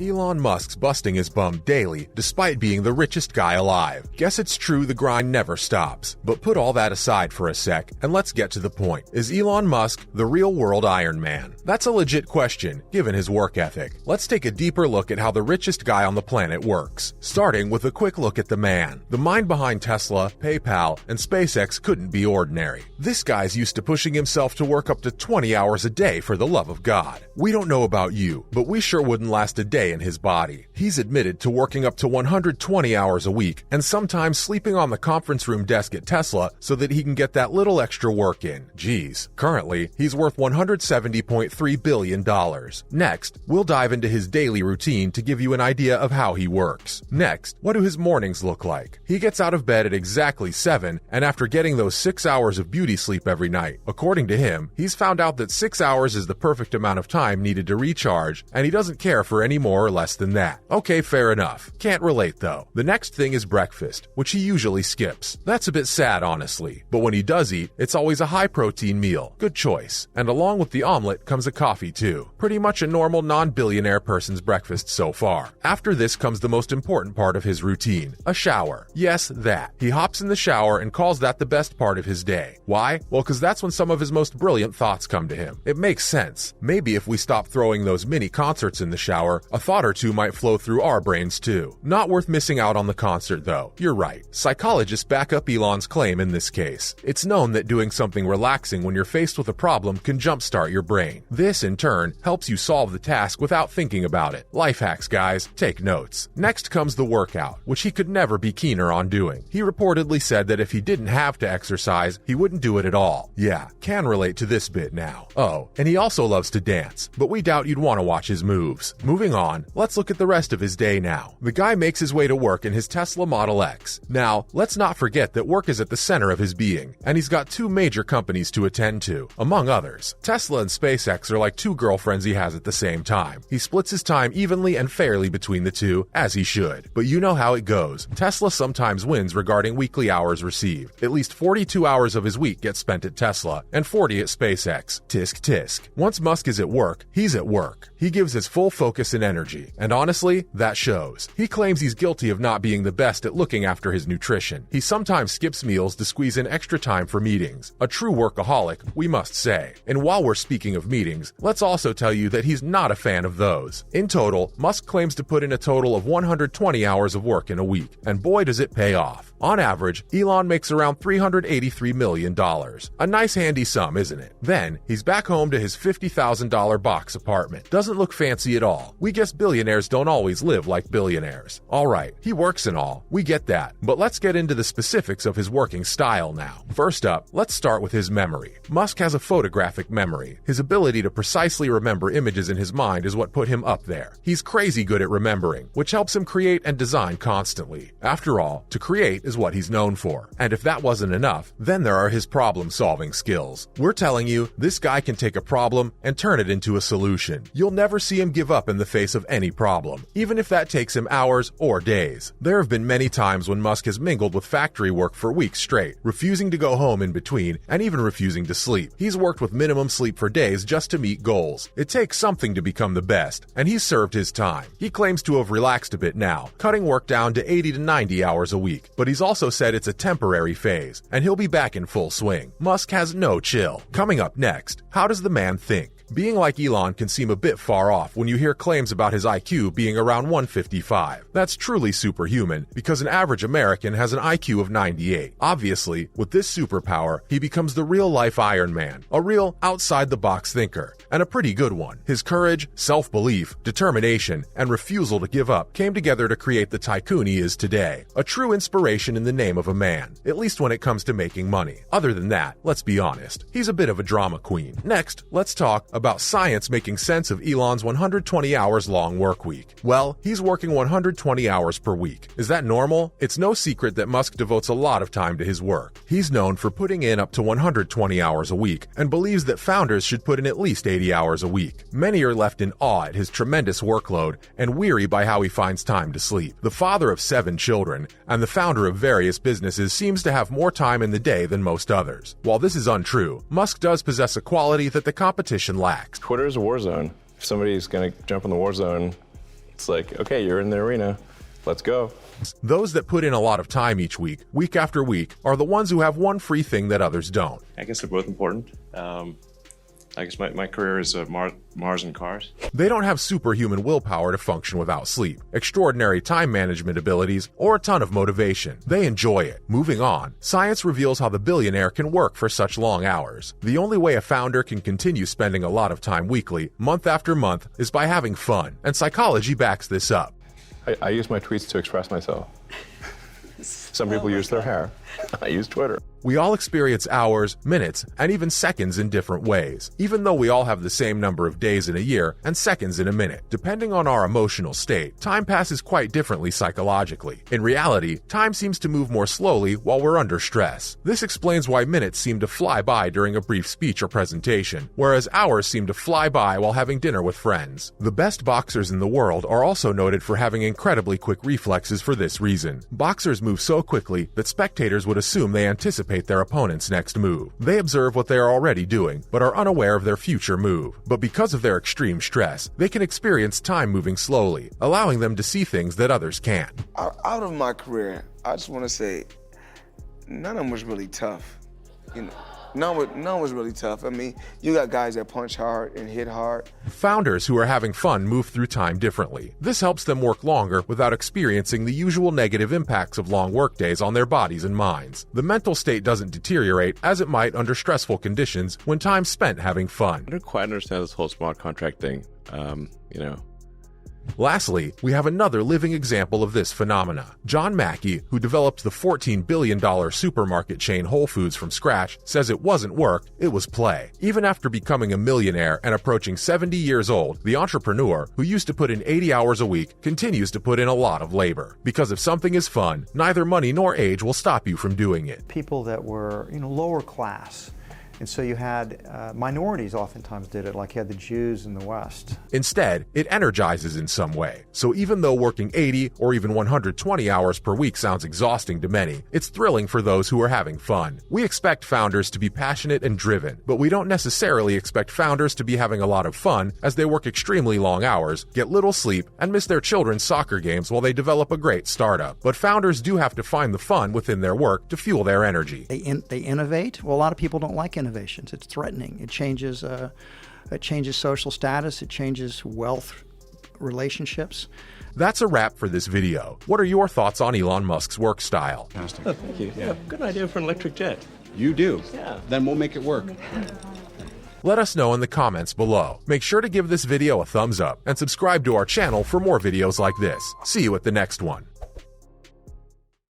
Elon Musk's busting his bum daily despite being the richest guy alive. Guess it's true the grind never stops. But put all that aside for a sec and let's get to the point. Is Elon Musk the real-world Iron Man? That's a legit question, given his work ethic. Let's take a deeper look at how the richest guy on the planet works, starting with a quick look at the man. The mind behind Tesla, PayPal, and SpaceX couldn't be ordinary. This guy's used to pushing himself to work up to 20 hours a day for the love of God. We don't know about you, but we sure wouldn't last a day in his body. He's admitted to working up to 120 hours a week and sometimes sleeping on the conference room desk at Tesla so that he can get that little extra work in. Geez. Currently, he's worth $170.3 billion. Next, we'll dive into his daily routine to give you an idea of how he works. Next, what do his mornings look like? He gets out of bed at exactly 7, and after getting those 6 hours of beauty sleep every night, according to him, he's found out that 6 hours is the perfect amount of time needed to recharge, and he doesn't care for any more or less than that. Okay, fair enough. Can't relate though. The next thing is breakfast, which he usually skips. That's a bit sad, honestly, but when he does eat, it's always a high-protein meal. Good choice. And along with the omelet comes a coffee too. Pretty much a normal non-billionaire person's breakfast so far. After this comes the most important part of his routine, a shower. Yes, that. He hops in the shower and calls that the best part of his day. Why? Well, because that's when some of his most brilliant thoughts come to him. It makes sense. Maybe if we stop throwing those mini concerts in the shower, a thought or two might flow through our brains too. Not worth missing out on the concert though. You're right. Psychologists back up Elon's claim in this case. It's known that doing something relaxing when you're faced with a problem can jumpstart your brain. This, in turn, helps you solve the task without thinking about it. Life hacks, guys. Take notes. Next comes the workout, which he could never be keener on doing. He reportedly said that if he didn't have to exercise, he wouldn't do it at all. Yeah, can relate to this bit now. Oh, and he also loves to dance, but we doubt you'd want to watch his moves. Moving on, let's look at the rest of his day now. The guy makes his way to work in his Tesla Model X. Now, let's not forget that work is at the center of his being, and he's got two major companies to attend to, among others. Tesla and SpaceX are like two girlfriends he has at the same time. He splits his time evenly and fairly between the two, as he should. But you know how it goes. Tesla sometimes wins regarding weekly hours received. At least 42 hours of his week get spent at Tesla, and 40 at SpaceX. Tisk tisk. Once Musk is at work, he's at work. He gives his full focus and energy, and honestly, that shows. He claims he's guilty of not being the best at looking after his nutrition. He sometimes skips meals to squeeze in extra time for meetings. A true workaholic, we must say. And while we're speaking of meetings, let's also tell you that he's not a fan of those. In total, Musk claims to put in a total of 120 hours of work in a week, and boy does it pay off. On average, Elon makes around $383 million. A nice handy sum, isn't it? Then, he's back home to his $50,000 box apartment. Doesn't look fancy at all. We guess billionaires don't always live like billionaires. Alright, he works and all. We get that. But let's get into the specifics of his working style now. First up, let's start with his memory. Musk has a photographic memory. His ability to precisely remember images in his mind is what put him up there. He's crazy good at remembering, which helps him create and design constantly. After all, to create is what he's known for. And if that wasn't enough, then there are his problem-solving skills. We're telling you, this guy can take a problem and turn it into a solution. You'll never see him give up in the face of any problem, even if that takes him hours or days. There have been many times when Musk has mingled with factory work for weeks straight, refusing to go home in between and even refusing to sleep. He's worked with minimum sleep for days just to meet goals. It takes something to become the best, and he's served his time. He claims to have relaxed a bit now, cutting work down to 80 to 90 hours a week, but he's also said it's a temporary phase, and he'll be back in full swing. Musk has no chill. Coming up next, how does the man think? Being like Elon can seem a bit far off when you hear claims about his IQ being around 155. That's truly superhuman, because an average American has an IQ of 98. Obviously, with this superpower, he becomes the real-life Iron Man, a real outside-the-box thinker, and a pretty good one. His courage, self-belief, determination, and refusal to give up came together to create the tycoon he is today. A true inspiration in the name of a man, at least when it comes to making money. Other than that, let's be honest, he's a bit of a drama queen. Next, let's talk about science making sense of Elon's 120 hours long work week. Well, he's working 120 hours per week. Is that normal? It's no secret that Musk devotes a lot of time to his work. He's known for putting in up to 120 hours a week and believes that founders should put in at least 80 hours a week. Many are left in awe at his tremendous workload and weary by how he finds time to sleep. The father of 7 children and the founder of various businesses seems to have more time in the day than most others. While this is untrue, Musk does possess a quality that the competition lacks. Twitter is a war zone. If somebody's going to jump in the war zone, It's like, okay, you're in the arena. Let's go. Those that put in a lot of time each week after week, are the ones who have one free thing that others don't. I guess they're both important. I guess my career is Mars and cars. They don't have superhuman willpower to function without sleep, extraordinary time management abilities, or a ton of motivation. They enjoy it. Moving on, science reveals how the billionaire can work for such long hours. The only way a founder can continue spending a lot of time weekly, month after month, is by having fun, and psychology backs this up. I use my tweets to express myself. Some people use their hair. I use Twitter. We all experience hours, minutes, and even seconds in different ways, even though we all have the same number of days in a year and seconds in a minute. Depending on our emotional state, time passes quite differently psychologically. In reality, time seems to move more slowly while we're under stress. This explains why minutes seem to fly by during a brief speech or presentation, whereas hours seem to fly by while having dinner with friends. The best boxers in the world are also noted for having incredibly quick reflexes for this reason. Boxers move so quickly that spectators would assume they anticipate their opponent's next move. They observe what they are already doing, but are unaware of their future move. But because of their extreme stress, they can experience time moving slowly, allowing them to see things that others can't. Out of my career, I just want to say, none of them was really tough. None was really tough. I mean, you got guys that punch hard and hit hard. Founders who are having fun move through time differently. This helps them work longer without experiencing the usual negative impacts of long workdays on their bodies and minds. The mental state doesn't deteriorate as it might under stressful conditions when time's spent having fun. I don't quite understand this whole smart contract thing. Lastly, we have another living example of this phenomena. John Mackey, who developed the $14 billion supermarket chain Whole Foods from scratch, says it wasn't work, it was play. Even after becoming a millionaire and approaching 70 years old, the entrepreneur, who used to put in 80 hours a week, continues to put in a lot of labor. Because if something is fun, neither money nor age will stop you from doing it. People that were, lower class. And so you had minorities oftentimes did it, like you had the Jews in the West. Instead, it energizes in some way. So even though working 80 or even 120 hours per week sounds exhausting to many, it's thrilling for those who are having fun. We expect founders to be passionate and driven, but we don't necessarily expect founders to be having a lot of fun as they work extremely long hours, get little sleep, and miss their children's soccer games while they develop a great startup. But founders do have to find the fun within their work to fuel their energy. They innovate. Well, a lot of people don't like innovations. It's threatening. It changes social status. It changes wealth, relationships. That's a wrap for this video. What are your thoughts on Elon Musk's work style? Oh, thank you. Yeah, good idea for an electric jet. You do? Yeah. Then we'll make it work. Let us know in the comments below. Make sure to give this video a thumbs up and subscribe to our channel for more videos like this. See you at the next one.